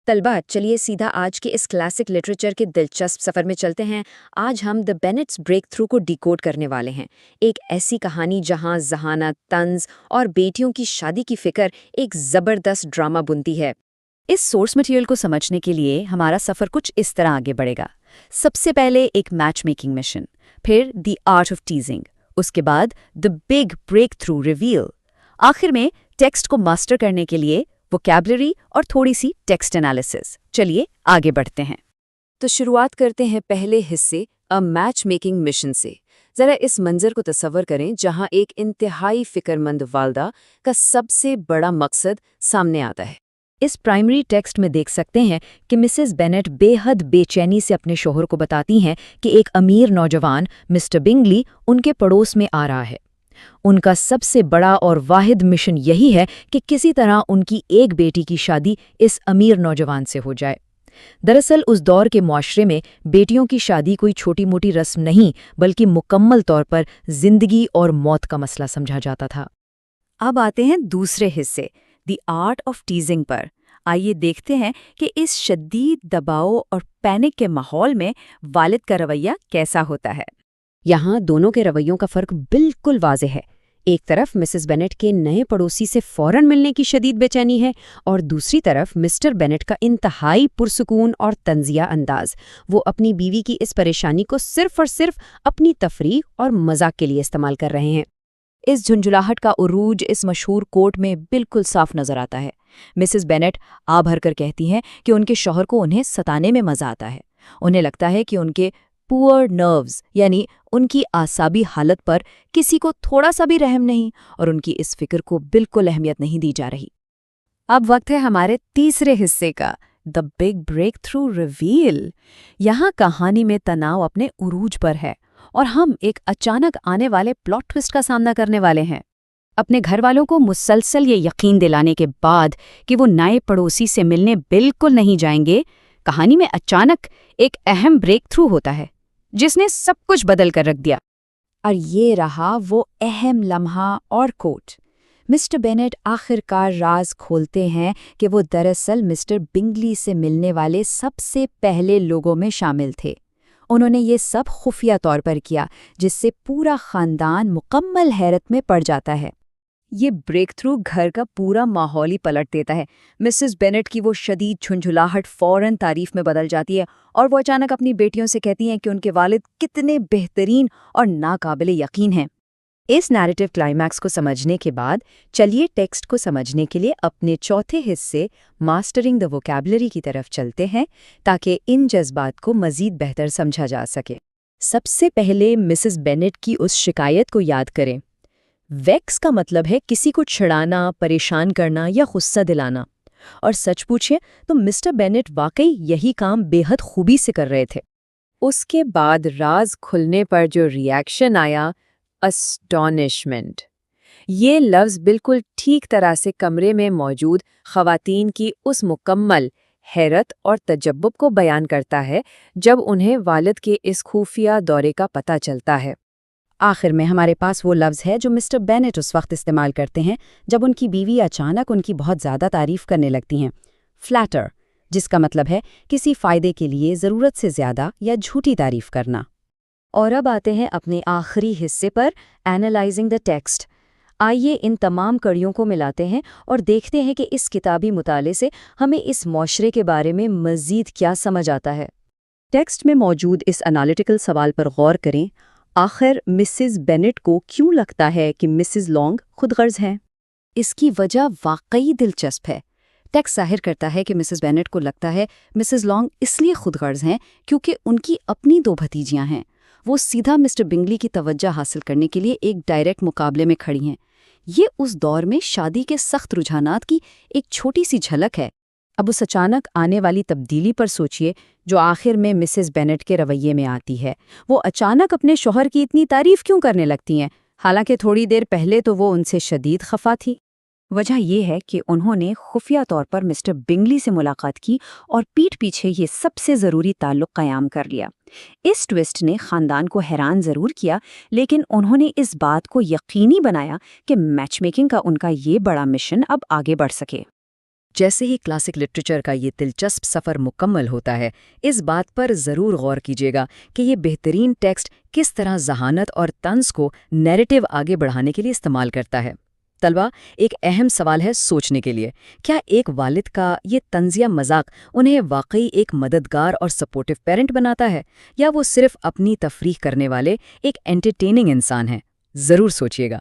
طلبہ چلیے سیدھا آج کے اس کلاسک لٹریچر کے دلچسپ سفر میں چلتے ہیں۔ آج ہم دی بینٹس بریک تھرو کو ڈیکوڈ کرنے والے ہیں، ایک ایسی کہانی جہاں ذہانت، طنز اور بیٹیوں کی شادی کی فکر ایک زبردست ڈرامہ بنتی ہے۔ اس سورس مٹیریل کو سمجھنے کے لیے ہمارا سفر کچھ اس طرح آگے بڑھے گا۔ سب سے پہلے ایک میچ میکنگ مشن، پھر دی آرٹ آف ٹیزنگ، اس کے بعد the big break through reveal, آخر میں ٹیکسٹ کو ماسٹر کرنے کے لیے ووکیبلری اور تھوڑی سی ٹیکسٹ انالیسس۔ چلیے آگے بڑھتے ہیں۔ تو شروعات کرتے ہیں پہلے حصے اے میچ میکنگ مشن سے۔ ذرا اس منظر کو تصور کریں جہاں ایک انتہائی فکر مند والدہ کا سب سے بڑا مقصد سامنے آتا ہے۔ اس پرائمری ٹیکسٹ میں دیکھ سکتے ہیں کہ مسز بینٹ بے حد بے چینی سے اپنے شوہر کو بتاتی ہیں کہ ایک امیر نوجوان مسٹر بنگلی ان کے پڑوس میں آ رہا ہے۔ ان کا سب سے بڑا اور واحد مشن یہی ہے کہ کسی طرح ان کی ایک بیٹی کی شادی اس امیر نوجوان سے ہو جائے۔ دراصل اس دور کے معاشرے میں بیٹیوں کی شادی کوئی چھوٹی موٹی رسم نہیں بلکہ مکمل طور پر زندگی اور موت کا مسئلہ سمجھا جاتا تھا۔ اب آتے ہیں دوسرے حصے، دی آرٹ آف ٹیزنگ پر۔ آئیے دیکھتے ہیں کہ اس شدید دباؤ اور پینک کے ماحول میں والد کا رویہ کیسا ہوتا ہے۔ یہاں دونوں کے رویوں کا فرق بالکل واضح ہے۔ ایک طرف مسز بینٹ کے نئے پڑوسی سے فوراً ملنے کی شدید بے چینی ہے، اور دوسری طرف مسٹر بینٹ کا انتہائی پرسکون اور طنزیہ انداز۔ وہ اپنی بیوی کی اس پریشانی کو صرف اور صرف اپنی تفریح اور مذاق کے لیے استعمال کر رہے ہیں۔ اس جھنجھلاہٹ کا عروج اس مشہور کوٹ میں بالکل صاف نظر آتا ہے۔ مسز بینٹ آ بھر کر کہتی ہیں کہ ان کے شوہر کو انہیں ستانے میں مزہ آتا ہے۔ انہیں لگتا ہے کہ ان کے پور نروز یعنی ان کی اعصابی حالت پر کسی کو تھوڑا سا بھی رحم نہیں، اور ان کی اس فکر کو بالکل اہمیت نہیں دی جا رہی۔ اب وقت ہے ہمارے تیسرے حصے کا، the big break through reveal. یہاں کہانی میں تناؤ اپنے عروج پر ہے، اور ہم ایک اچانک آنے والے پلاٹ ٹوسٹ کا سامنا کرنے والے ہیں۔ اپنے گھر والوں کو مسلسل یہ یقین دلانے کے بعد کہ وہ نئے پڑوسی سے ملنے بالکل نہیں جائیں گے، کہانی میں اچانک ایک اہم بریک تھرو ہوتا ہے جس نے سب کچھ بدل کر رکھ دیا۔ اور یہ رہا وہ اہم لمحہ اور کوٹ۔ مسٹر بینٹ آخر کار راز کھولتے ہیں کہ وہ دراصل مسٹر بنگلی سے ملنے والے سب سے پہلے لوگوں میں شامل تھے۔ انہوں نے یہ سب خفیہ طور پر کیا، جس سے پورا خاندان مکمل حیرت میں پڑ جاتا ہے۔ یہ بریک تھرو گھر کا پورا ماحول ہی پلٹ دیتا ہے۔ مسز بینٹ کی وہ شدید جھنجھلاہٹ فوراً تعریف میں بدل جاتی ہے، اور وہ اچانک اپنی بیٹیوں سے کہتی ہیں کہ ان کے والد کتنے بہترین اور ناقابل یقین ہیں۔ اس نیریٹو کلائمیکس کو سمجھنے کے بعد چلیے ٹیکسٹ کو سمجھنے کے لیے اپنے چوتھے حصے ماسٹرنگ دی ووکیبلری کی طرف چلتے ہیں تاکہ ان جذبات کو مزید بہتر سمجھا جا سکے۔ سب سے پہلے مسز بینٹ کی اس شکایت کو یاد کریں۔ ویکس کا مطلب ہے کسی کو چھڑانا، پریشان کرنا یا غصہ دلانا، اور سچ پوچھیں تو مسٹر بینٹ واقعی یہی کام بے حد خوبی سے کر رہے تھے۔ اس کے بعد راز کھلنے پر جو ریاکشن آیا، اسٹونشمنٹ، یہ لفظ بالکل ٹھیک طرح سے کمرے میں موجود خواتین کی اس مکمل حیرت اور تجب کو بیان کرتا ہے جب انہیں والد کے اس خفیہ دورے کا پتہ چلتا ہے۔ آخر میں ہمارے پاس وہ لفظ ہے جو مسٹر بینٹ اس وقت استعمال کرتے ہیں جب ان کی بیوی اچانک ان کی بہت زیادہ تعریف کرنے لگتی ہیں، فلیٹر، جس کا مطلب ہے کسی فائدے کے لیے ضرورت سے زیادہ یا جھوٹی تعریف کرنا۔ اور اب آتے ہیں اپنے آخری حصے پر، اینالائزنگ دی ٹیکسٹ۔ آئیے ان تمام کڑیوں کو ملاتے ہیں اور دیکھتے ہیں کہ اس کتابی مطالعے سے ہمیں اس معاشرے کے بارے میں مزید کیا سمجھ آتا ہے۔ ٹیکسٹ میں موجود اس انالیٹیکل سوال پر غور کریں، آخر مسز بینٹ کو کیوں لگتا ہے کہ مسز لانگ خود غرض ہیں؟ اس کی وجہ واقعی دلچسپ ہے۔ ٹیکسٹ ظاہر کرتا ہے کہ مسز بینٹ کو لگتا ہے مسز لانگ اس لیے خود غرض ہیں کیونکہ ان کی اپنی دو بھتیجیاں ہیں۔ وہ سیدھا مسٹر بنگلی کی توجہ حاصل کرنے کے لیے ایک ڈائریکٹ مقابلے میں کھڑی ہیں۔ یہ اس دور میں شادی کے سخت رجحانات کی ایک چھوٹی سی جھلک ہے۔ اب اس اچانک آنے والی تبدیلی پر سوچئے جو آخر میں مسز بینٹ کے رویے میں آتی ہے۔ وہ اچانک اپنے شوہر کی اتنی تعریف کیوں کرنے لگتی ہیں، حالانکہ تھوڑی دیر پہلے تو وہ ان سے شدید خفا تھی؟ وجہ یہ ہے کہ انہوں نے خفیہ طور پر مسٹر بنگلی سے ملاقات کی اور پیٹھ پیچھے یہ سب سے ضروری تعلق قائم کر لیا۔ اس ٹویسٹ نے خاندان کو حیران ضرور کیا، لیکن انہوں نے اس بات کو یقینی بنایا کہ میچ میکنگ کا ان کا یہ بڑا مشن اب آگے بڑھ سکے۔ جیسے ہی کلاسک لٹریچر کا یہ دلچسپ سفر مکمل ہوتا ہے، اس بات پر ضرور غور کیجیے گا کہ یہ بہترین ٹیکسٹ کس طرح ذہانت اور طنز کو نیریٹو آگے بڑھانے کے لیے استعمال کرتا ہے۔ طلبہ، ایک اہم سوال ہے سوچنے کے لیے، کیا ایک والد کا یہ طنزیہ مذاق انہیں واقعی ایک مددگار اور سپورٹو پیرنٹ بناتا ہے، یا وہ صرف اپنی تفریح کرنے والے ایک انٹرٹیننگ انسان ہیں؟ ضرور سوچیے گا۔